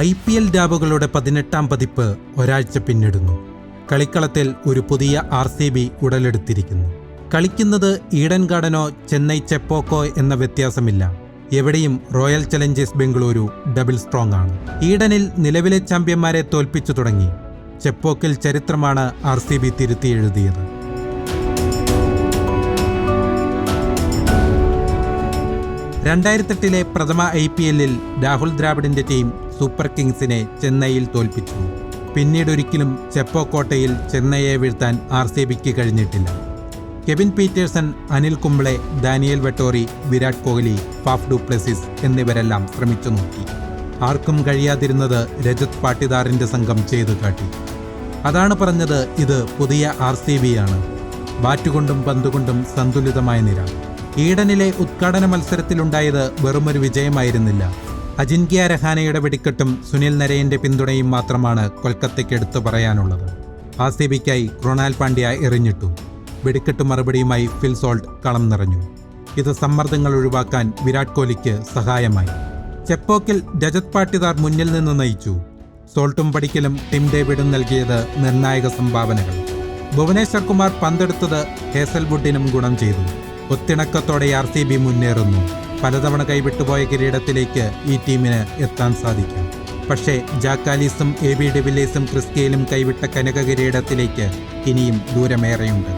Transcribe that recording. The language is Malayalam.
IPL രാവുകളുടെ 18ാം പതിപ്പ് ഒരാഴ്ച പിന്നിടുന്നു. കളിക്കളത്തിൽ ഒരു പുതിയ RCB ഉടലെടുത്തിരിക്കുന്നു. കളിക്കുന്നത് ഈഡൻ ഗാർഡനോ ചെന്നൈ ചെപ്പോക്കോ എന്ന വ്യത്യാസമില്ല. എവിടെയും royal Challengers Bengaluru double strong ആണ്. ഈഡനിൽ നിലവിലെ ചാമ്പ്യന്മാരെ തോൽപ്പിച്ചു തുടങ്ങി. ചെപ്പോക്കിൽ ചരിത്രമാണ് RCB തിരുത്തി എഴുതിയത്. രണ്ടായിരത്തെട്ടിലെ പ്രഥമ IPL-ൽ രാഹുൽ ദ്രാവിഡിന്റെ ടീം സൂപ്പർ കിങ്സിനെ ചെന്നൈയിൽ തോൽപ്പിച്ചു. പിന്നീടൊരിക്കലും ചെപ്പോക്കോട്ടയിൽ ചെന്നൈയെ വീഴ്ത്താൻ RCBക്ക് കഴിഞ്ഞിട്ടില്ല. Kevin Pietersen, Anil Kumble, Daniel Vettori, Virat Kohli, Faf du Plessis എന്നിവരെല്ലാം ശ്രമിച്ചു നോക്കി. ആർക്കും കഴിയാതിരുന്നത് രജത് പാട്ടിദാറിന്റെ സംഘം ചെയ്തു കാട്ടി. അതാണ് പറഞ്ഞത്, ഇത് പുതിയ RCB ആണ്. ബാറ്റുകൊണ്ടും പന്തുകൊണ്ടും സന്തുലിതമായ നിര. ഈഡനിലെ ഉദ്ഘാടന മത്സരത്തിലുണ്ടായത് വെറുമൊരു വിജയമായിരുന്നില്ല. അജിൻക്യ രഹാനെയുടെ വെടിക്കെട്ടും സുനിൽ നരേന്റെ പിന്തുണയും മാത്രമാണ് കൊൽക്കത്തയ്ക്ക് എടുത്തു പറയാനുള്ളത്. RCBക്കായി കൃണാൽ പാണ്ഡ്യ എറിഞ്ഞിട്ടു. വെടിക്കെട്ട് മറുപടിയുമായി ഫിൽ സോൾട്ട് കളം നിറഞ്ഞു. ഇത് സമ്മർദ്ദങ്ങൾ ഒഴിവാക്കാൻ വിരാട് കോഹ്ലിക്ക് സഹായമായി. ചെപ്പോക്കിൽ രജത് പാട്ടിദാർ മുന്നിൽ നിന്ന് നയിച്ചു. സോൾട്ടും പടിക്കലും ടിം ഡേവിഡും നൽകിയത് നിർണായക സംഭാവനകൾ. ഭുവനേശ്വർ കുമാർ പന്തെടുത്തത് ഹേസൽവുഡിനും ഗുണം ചെയ്തു. ഒത്തിണക്കത്തോടെ RCB മുന്നേറുന്നു. പലതവണ കൈവിട്ടുപോയ കിരീടത്തിലേക്ക് ഈ ടീമിന് എത്താൻ സാധിക്കും. പക്ഷേ ജാക്ക് കാലിസും AB ഡിവില്ലിയേഴ്സും ക്രിസ് ഗെയിലും കൈവിട്ട കനക കിരീടത്തിലേക്ക് ഇനിയും ദൂരമേറെയുണ്ട്.